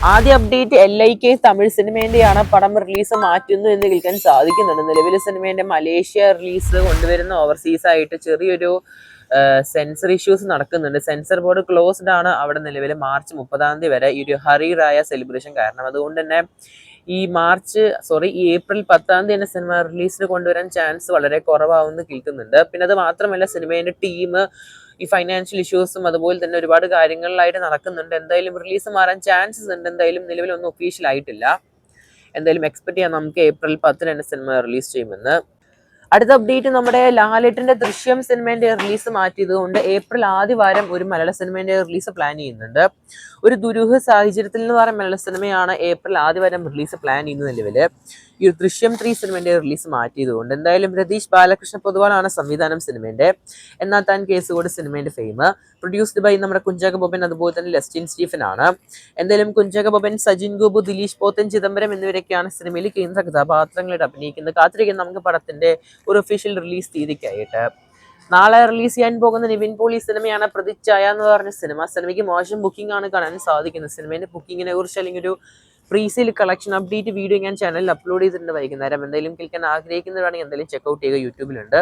ആദ്യ update LIK Tamil സിനിമേന്റെയാണ് പടം release മാറ്റുന്നു എന്ന് കേൾക്കാൻ സാധിക്കുന്നുണ്ട്. നിലവിലെ സിനിമേന്റെ മലേഷ്യ റിലീസ് കൊണ്ടുവരുന്ന ഓവർസീസ് ആയിട്ട് ചെറിയൊരു സെൻസർ ഇഷ്യൂസ് നടക്കുന്നുണ്ട്. സെൻസർ ബോർഡ് ക്ലോസ്ഡ് ആണ് അവിടെ നിലവിൽ മാർച്ച് 30 വരെ ഈ ഒരു ഹറിറായ സെലിബ്രേഷൻ കാരണം. അതുകൊണ്ട് തന്നെ ഈ ഏപ്രിൽ 10 തന്നെ സിനിമ റിലീസിന് കൊണ്ടുവരാൻ ചാൻസ് വളരെ കുറവാണെന്ന് കേൾക്കുന്നുണ്ട്. പിന്നെ അത് മാത്രമല്ല സിനിമേന്റെ ടീം ഈ ഫൈനാൻഷ്യൽ ഇഷ്യൂസും അതുപോലെ തന്നെ ഒരുപാട് കാര്യങ്ങളിലായിട്ട് നടക്കുന്നുണ്ട്. എന്തായാലും റിലീസ് മാറാൻ ചാൻസസ് ഉണ്ട്. എന്തായാലും നിലവിലൊന്നും ഒഫീഷ്യൽ ആയിട്ടില്ല. എന്തായാലും എക്സ്പെക്ട് ചെയ്യാം നമുക്ക് ഏപ്രിൽ 10 തന്നെ സിനിമ റിലീസ് ചെയ്യുമെന്ന്. അടുത്ത അപ്ഡേറ്റ് നമ്മുടെ ലാലേട്ടന്റെ ദൃശ്യം സിനിമേന്റെ റിലീസ് മാറ്റിയത് കൊണ്ട് ഏപ്രിൽ ആദ്യ വാരം ഒരു മലയാള സിനിമേന്റെ റിലീസ് പ്ലാൻ ചെയ്യുന്നുണ്ട്. ഒരു ദുരൂഹ സാഹചര്യത്തിൽ എന്ന് പറയുന്ന മലയാള സിനിമയാണ് ഏപ്രിൽ ആദ്യ വാരം റിലീസ് പ്ലാൻ ചെയ്യുന്ന നിലവില് ഈ ദൃശ്യം 3 സിനിമേന്റെ റിലീസ് മാറ്റിയതുകൊണ്ട്. എന്തായാലും രതീഷ് ബാലകൃഷ്ണ പൊതുവാളാണ് സംവിധാനം സിനിമേന്റെ. എന്നാൽ താൻ കേസുകോട് സിനിമേന്റെ ഫെയിം പ്രൊഡ്യൂസ്ഡ് ബൈ നമ്മുടെ കുഞ്ചാക്ക ബോബൻ അതുപോലെ തന്നെ ലെസ്റ്റിൻ സ്റ്റീഫൻ ആണ്. എന്തായാലും കുഞ്ചാക്ക ബോബൻ, സജിൻ ഗോപു, ദിലീഷ് പോത്തൻ, ചിദംബരം എന്നിവരൊക്കെയാണ് സിനിമയിൽ കേന്ദ്ര കഥാപാത്രങ്ങളായിട്ട് അഭിനയിക്കുന്നത്. കാത്തിരിക്കുന്ന നമുക്ക് പടത്തിന്റെ ഒരു ഒഫീഷ്യൽ റിലീസ് തീയതിക്കായിട്ട്. നാളെ റിലീസ് ചെയ്യാൻ പോകുന്ന നിവിൻ പോളി സിനിമയാണ് പ്രതിച്ഛായ എന്ന് പറഞ്ഞ സിനിമയ്ക്ക് മോശം ബുക്കിംഗ് ആണ് കാണാൻ സാധിക്കുന്നത്. സിനിമേന്റെ ബുക്കിങ്ങിനെ കുറിച്ച് അല്ലെങ്കിൽ ഒരു പ്രീസെയിൽ കളക്ഷൻ അപ്ഡേറ്റ് വീഡിയോ ഞാൻ ചാനലിൽ അപ്ലോഡ് ചെയ്തിട്ടുണ്ട് വൈകുന്നേരം. എന്തെങ്കിലും കേൾക്കാൻ ആഗ്രഹിക്കുന്നവരാണെങ്കിൽ എന്തെങ്കിലും ചെക്കൗട്ട് ചെയ്യുക, യൂട്യൂബിലുണ്ട്.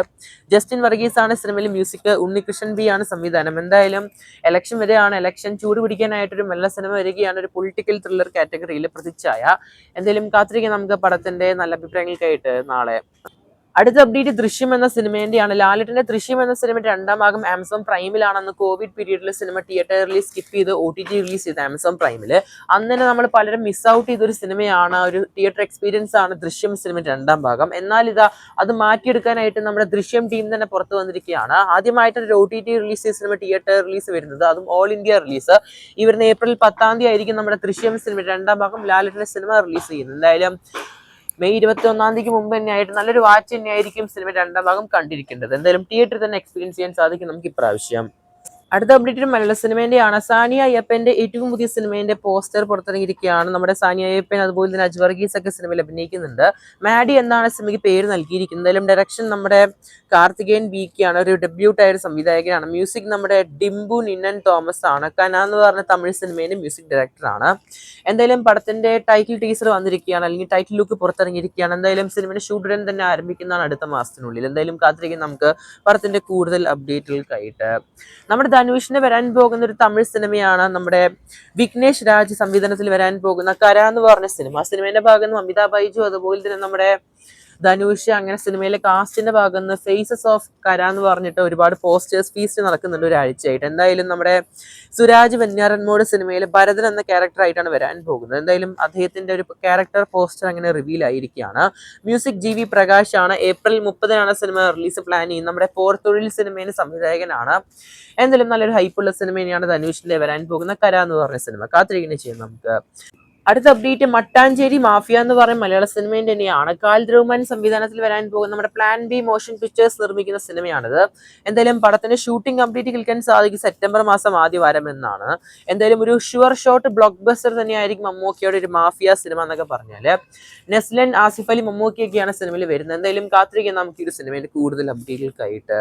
ജസ്റ്റിൻ വർഗീസ് ആണ് സിനിമയിൽ മ്യൂസിക്, ഉണ്ണികൃഷ്ണൻ ബി ആണ് സംവിധാനം. എന്തായാലും ഇലക്ഷൻ വരെയാണ്. ഇലക്ഷൻ ചൂട് പിടിക്കാനായിട്ടൊരു നല്ല സിനിമ വരികയാണ് ഒരു പൊളിറ്റിക്കൽ ത്രില്ലർ കാറ്റഗറിയിൽ പ്രതിച്ഛായ. എന്തായാലും കാത്തിരിക്കാൻ നമുക്ക് പടത്തിന്റെ നല്ല അഭിപ്രായങ്ങൾക്കായിട്ട് നാളെ. അടുത്ത അപ്ഡേറ്റ് ദൃശ്യം എന്ന സിനിമേന്റെയാണ്. ലാലേട്ടന്റെ ദൃശ്യം എന്ന സിനിമയുടെ 2ാം ഭാഗം ആമസോൺ പ്രൈമിലാണെന്ന് കോവിഡ് പീരീഡിൽ സിനിമ തിയേറ്ററിൽ സ്കിപ്പ് ചെയ്ത് OTT റിലീസ് ചെയ്ത് ആമസോൺ പ്രൈമിൽ. അന്ന് തന്നെ നമ്മൾ പലരും മിസ് ഔട്ട് ചെയ്തൊരു സിനിമയാണ്, ഒരു തിയേറ്റർ എക്സ്പീരിയൻസ് ആണ് ദൃശ്യം സിനിമയുടെ 2ാം ഭാഗം. എന്നാൽ അത് മാറ്റിയെടുക്കാനായിട്ട് നമ്മുടെ ദൃശ്യം ടീം തന്നെ പുറത്തു വന്നിരിക്കുകയാണ്. ആദ്യമായിട്ട് ഒരു OTT റിലീസ് ചെയ്ത സിനിമ തിയേറ്റർ റിലീസ് വരുന്നത്, അതും ഓൾ ഇന്ത്യ റിലീസ്. ഈ വരുന്ന ഏപ്രിൽ 10 ആയിരിക്കും നമ്മുടെ ദൃശ്യം സിനിമയുടെ 2ാം ഭാഗം ലാലേട്ടന്റെ സിനിമ റിലീസ് ചെയ്യുന്നത്. എന്തായാലും മെയ് 21 മുമ്പ് തന്നെയായിട്ട് നല്ലൊരു വാച്ച് തന്നെയായിരിക്കും സിനിമ 2ാം ഭാഗം കണ്ടിരിക്കേണ്ടത്. എന്തായാലും തിയേറ്ററിൽ തന്നെ എക്സ്പീരിയൻസ് ചെയ്യാൻ സാധിക്കും നമുക്ക് ഇപ്രാവശ്യം. അടുത്ത അപ്ഡേറ്റ് മലയാള സിനിമേന്റെയാണ്. സാനിയ അയ്യപ്പന്റെ ഏറ്റവും പുതിയ സിനിമേന്റെ പോസ്റ്റർ പുറത്തിറങ്ങിയിരിക്കുകയാണ്. നമ്മുടെ സാനിയ അയ്യപ്പൻ അതുപോലെ തന്നെ അജ് വർഗീസ് ഒക്കെ സിനിമയിൽ അഭിനയിക്കുന്നുണ്ട്. മാഡി എന്നാണ് സിനിമയ്ക്ക് പേര് നൽകിയിരിക്കുന്നത്. എന്തായാലും ഡയറക്ഷൻ നമ്മുടെ കാർത്തികേയൻ BK ആണ്, ഒരു ഡെബ്യൂട്ട് ആയ ഒരു സംവിധായകനാണ്. മ്യൂസിക് നമ്മുടെ ഡിംബു നിന്നൻ തോമസ് ആണ്. കന എന്ന് പറഞ്ഞ തമിഴ് സിനിമേന്റെ മ്യൂസിക് ഡയറക്ടറാണ്. എന്തായാലും പടത്തിന്റെ ടൈറ്റിൽ ടീസർ വന്നിരിക്കുകയാണ്, അല്ലെങ്കിൽ ടൈറ്റിൽ ലുക്ക് പുറത്തിറങ്ങിയിരിക്കുകയാണ്. എന്തായാലും സിനിമയുടെ ഷൂട്ട് ഉടൻ തന്നെ ആരംഭിക്കുന്നതാണ് അടുത്ത മാസത്തിനുള്ളിൽ. എന്തായാലും കാത്തിരിക്കും നമുക്ക് പടത്തിന്റെ കൂടുതൽ അപ്ഡേറ്റുകൾക്കായിട്ട്. നമ്മുടെ ധനുഷിന് വരാൻ പോകുന്ന ഒരു തമിഴ് സിനിമയാണ് നമ്മുടെ വിഘ്നേഷ് രാജ് സംവിധാനത്തിൽ വരാൻ പോകുന്ന കര എന്ന് പറഞ്ഞ സിനിമ. സിനിമയുടെ ഭാഗത്ത് അമിതാഭ് ബൈജു അതുപോലെ തന്നെ നമ്മുടെ ധനുഷ്, അങ്ങനെ സിനിമയിലെ കാസ്റ്റിന്റെ ഭാഗത്ത് ഫേസസ് ഓഫ് കര എന്ന് പറഞ്ഞിട്ട് ഒരുപാട് പോസ്റ്റേഴ്സ് ഫീസ്റ്റ് നടക്കുന്നുണ്ട് ഒരാഴ്ചയായിട്ട്. എന്തായാലും നമ്മുടെ സുരാജ് വെഞ്ഞാറന്മൂട് സിനിമയിൽ ഭരതൻ എന്ന ക്യാരക്ടർ ആയിട്ടാണ് വരാൻ പോകുന്നത്. എന്തായാലും അദ്ദേഹത്തിന്റെ ഒരു ക്യാരക്ടർ പോസ്റ്റർ അങ്ങനെ റിവീൽ ആയിരിക്കുകയാണ്. മ്യൂസിക് GV പ്രകാശ് ആണ്. ഏപ്രിൽ 30 സിനിമ റിലീസ് പ്ലാൻ ചെയ്യുന്നത്. നമ്മുടെ പോർത്തുഴിൽ സിനിമയുടെ സംവിധായകനാണ്. എന്തായാലും നല്ലൊരു ഹൈപ്പുള്ള സിനിമ തന്നെയാണ് ധനുഷിന്റെ വരാൻ പോകുന്ന കര എന്ന് പറഞ്ഞ സിനിമ. കാത്തിരിക്കുന്നത് ചെയ്യാം നമുക്ക്. അടുത്ത അപ്ഡേറ്റ് മട്ടാഞ്ചേരി മാഫിയ എന്ന് പറയുന്ന മലയാള സിനിമേന്റെ തന്നെയാണ്. ഖാലിദ് റഹ്മാൻ സംവിധാനത്തിൽ വരാൻ പോകുന്ന നമ്മുടെ പ്ലാൻ ബി മോഷൻ പിക്ചേഴ്സ് നിർമ്മിക്കുന്ന സിനിമയാണിത്. എന്തായാലും പടത്തിന്റെ ഷൂട്ടിംഗ് കംപ്ലീറ്റ് കേൾക്കാൻ സാധിക്കും സെപ്റ്റംബർ മാസം ആദ്യ വാരം എന്നാണ്. എന്തായാലും ഒരു ഷുവർ ഷോട്ട് ബ്ലോക്ക് ബസ്റ്റർ തന്നെയായിരിക്കും മമ്മൂക്കയുടെ ഒരു മാഫിയ സിനിമ എന്നൊക്കെ പറഞ്ഞാല്. നെസ്ലൻ, ആസിഫ് അലി, മമ്മൂക്കയൊക്കെയാണ് സിനിമയിൽ വരുന്നത്. എന്തായാലും കാത്തിരിക്കാൻ നമുക്ക് ഈ ഒരു സിനിമയിൽ കൂടുതൽ അപ്ഡേറ്റുകൾക്കായിട്ട്.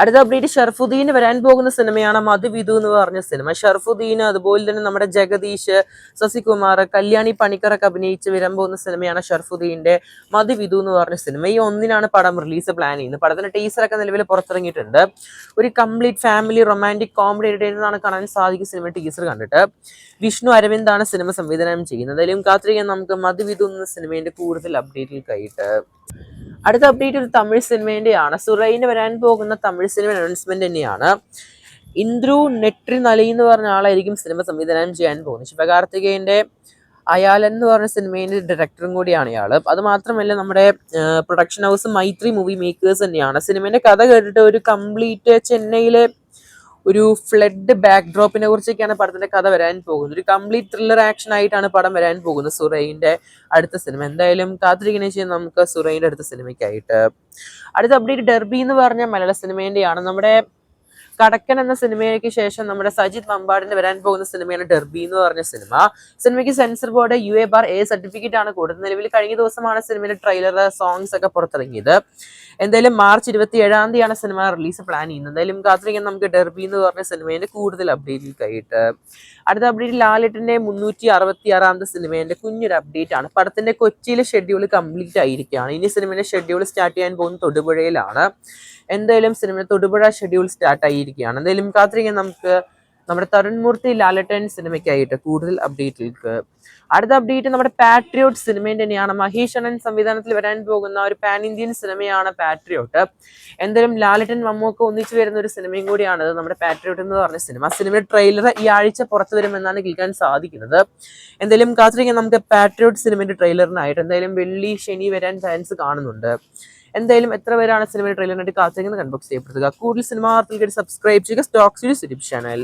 അടുത്ത അപ്ഡേറ്റ് ഷർഫുദ്ദീൻ വരാൻ പോകുന്ന സിനിമയാണ് മധുവിധു എന്ന് പറഞ്ഞ സിനിമ. ഷർഫുദ്ദീൻ അതുപോലെ തന്നെ നമ്മുടെ ജഗദീഷ്, ശശികുമാർ, കല്യാണി പണിക്കറൊക്കെ അഭിനയിച്ച് വരാൻ പോകുന്ന സിനിമയാണ് ഷർഫുദ്ദീന്റെ മധുവിധു എന്ന് പറഞ്ഞ സിനിമ. ഈ 1 പടം റിലീസ് പ്ലാൻ ചെയ്യുന്നത്. പടത്തിന്റെ ടീസറൊക്കെ നിലവിൽ പുറത്തിറങ്ങിയിട്ടുണ്ട്. ഒരു കംപ്ലീറ്റ് ഫാമിലി റൊമാൻറ്റിക് കോമഡി ആയിട്ടാണ് കാണാൻ സാധിക്കും സിനിമ ടീസർ കണ്ടിട്ട്. വിഷ്ണു അരവിന്ദാണ് സിനിമ സംവിധാനം ചെയ്യുന്നത്. അതിലും കാത്തിരിക്കാൻ നമുക്ക് മധുവിധു എന്ന സിനിമേന്റെ കൂടുതൽ അപ്ഡേറ്റുകൾക്കായിട്ട്. അടുത്ത അപ്ഡേറ്റ് ഒരു തമിഴ് സിനിമേന്റെയാണ്. സുറൈന് വരാൻ പോകുന്ന തമിഴ് സിനിമ അനൗൺസ്മെന്റ് തന്നെയാണ്. ഇന്ദ്രു നെട്രിനലി എന്ന് പറഞ്ഞ ആളായിരിക്കും സിനിമ സംവിധാനം ചെയ്യാൻ പോകുന്നത്. ശിവകാർത്തികേയന്റെ അയാലൻ എന്ന് പറഞ്ഞ സിനിമേന്റെ ഡയറക്ടറും കൂടിയാണ് ഇയാള്. അത് മാത്രമല്ല നമ്മുടെ പ്രൊഡക്ഷൻ ഹൗസ് മൈത്രി മൂവി മേക്കേഴ്സ് തന്നെയാണ്. സിനിമേന്റെ കഥ കേട്ടിട്ട് ഒരു കംപ്ലീറ്റ് ചെന്നൈയിലെ ഒരു ഫ്ലഡ് ബാക്ക് ഡ്രോപ്പിനെ കുറിച്ചൊക്കെയാണ് പടത്തിന്റെ കഥ വരാൻ പോകുന്നത്. ഒരു കംപ്ലീറ്റ് ത്രില്ലർ ആക്ഷൻ ആയിട്ടാണ് പടം വരാൻ പോകുന്നത് സുറൈന്റെ അടുത്ത സിനിമ. എന്തായാലും കാത്തിരിക്കുന്ന ചെയ്യാം നമുക്ക് സുറൈന്റെ അടുത്ത സിനിമയ്ക്കായിട്ട്. അടുത്ത അപ്ഡേറ്റ് ഡെർബി എന്ന് പറഞ്ഞ മലയാള സിനിമേന്റെയാണ്. നമ്മുടെ കടക്കൻ എന്ന സിനിമയ്ക്ക് ശേഷം നമ്മുടെ സജിത് മമ്പാടിന്റെ വരാൻ പോകുന്ന സിനിമയാണ് ഡെർബി എന്ന് പറഞ്ഞ സിനിമയ്ക്ക് സെൻസർ ബോർഡ് UA/A സർട്ടിഫിക്കറ്റ് ആണ് കൊടുത്തത്. നിലവിൽ കഴിഞ്ഞ ദിവസമാണ് സിനിമയുടെ ട്രെയിലർ സോങ്സ് ഒക്കെ പുറത്തിറങ്ങിയത്. എന്തായാലും March 27 സിനിമ റിലീസ് പ്ലാൻ ചെയ്യുന്നത്. എന്തായാലും കാത്തിരിക്കാൻ നമുക്ക് ഡെർബി എന്ന് പറഞ്ഞ സിനിമേന്റെ കൂടുതൽ അപ്ഡേറ്റിലേക്കായിട്ട്. അടുത്ത അപ്ഡേറ്റ് ലാലേട്ടന്റെ 366 സിനിമേന്റെ കുഞ്ഞൊരു അപ്ഡേറ്റ് ആണ്. പടത്തിന്റെ കൊച്ചിയിലെ ഷെഡ്യൂൾ കംപ്ലീറ്റ് ആയിരിക്കുകയാണ്. ഇനി സിനിമയുടെ ഷെഡ്യൂൾ സ്റ്റാർട്ട് ചെയ്യാൻ പോകുന്നത് തൊടുപുഴയിലാണ്. എന്തായാലും സിനിമ തൊടുപുഴ ഷെഡ്യൂൾ സ്റ്റാർട്ട് ആയിരിക്കുകയാണ്. എന്തായാലും കാത്തിരിക്കാൻ നമുക്ക് നമ്മുടെ തരുൺമൂർത്തി ലാലേട്ടൻ സിനിമയ്ക്കായിട്ട് കൂടുതൽ അപ്ഡേറ്റിലേക്ക്. അടുത്ത അപ്ഡേറ്റ് നമ്മുടെ പാട്രിയോട്ട് സിനിമേന്റെ തന്നെയാണ്. മഹേഷ് അണ്ണൻ സംവിധാനത്തിൽ വരാൻ പോകുന്ന ഒരു പാൻ ഇന്ത്യൻ സിനിമയാണ് പാട്രിയോട്ട്. എന്തായാലും ലാലേട്ടൻ മമ്മൂക്ക ഒന്നിച്ചു വരുന്ന ഒരു സിനിമയും കൂടിയാണ് നമ്മുടെ പാട്രിയോട്ട് എന്ന് പറഞ്ഞ സിനിമയുടെ ട്രെയിലർ ഈ ആഴ്ച പുറത്തു വരുമെന്നാണ് കേൾക്കാൻ സാധിക്കുന്നത്. എന്തായാലും കാത്തിരിക്കാൻ നമുക്ക് പാട്രിയോട്ട് സിനിമയുടെ ട്രെയിലറിനായിട്ട് എന്തായാലും വെള്ളി ശനി വരാൻ ചാൻസ് കാണുന്നുണ്ട്. എന്തായാലും എത്ര പേരാണ് സിനിമയുടെ ട്രെയിലറിനായിട്ട് കാത്തിരിക്കുന്നത് കൺബോക്സ് ചെയ്യപ്പെടുത്തുക. കൂടുതൽ സിനിമ വാർത്തകൾക്ക് സബ്സ്ക്രൈബ് ചെയ്യുക സ്റ്റോക്സ് യൂട്യൂബ് ചാനൽ.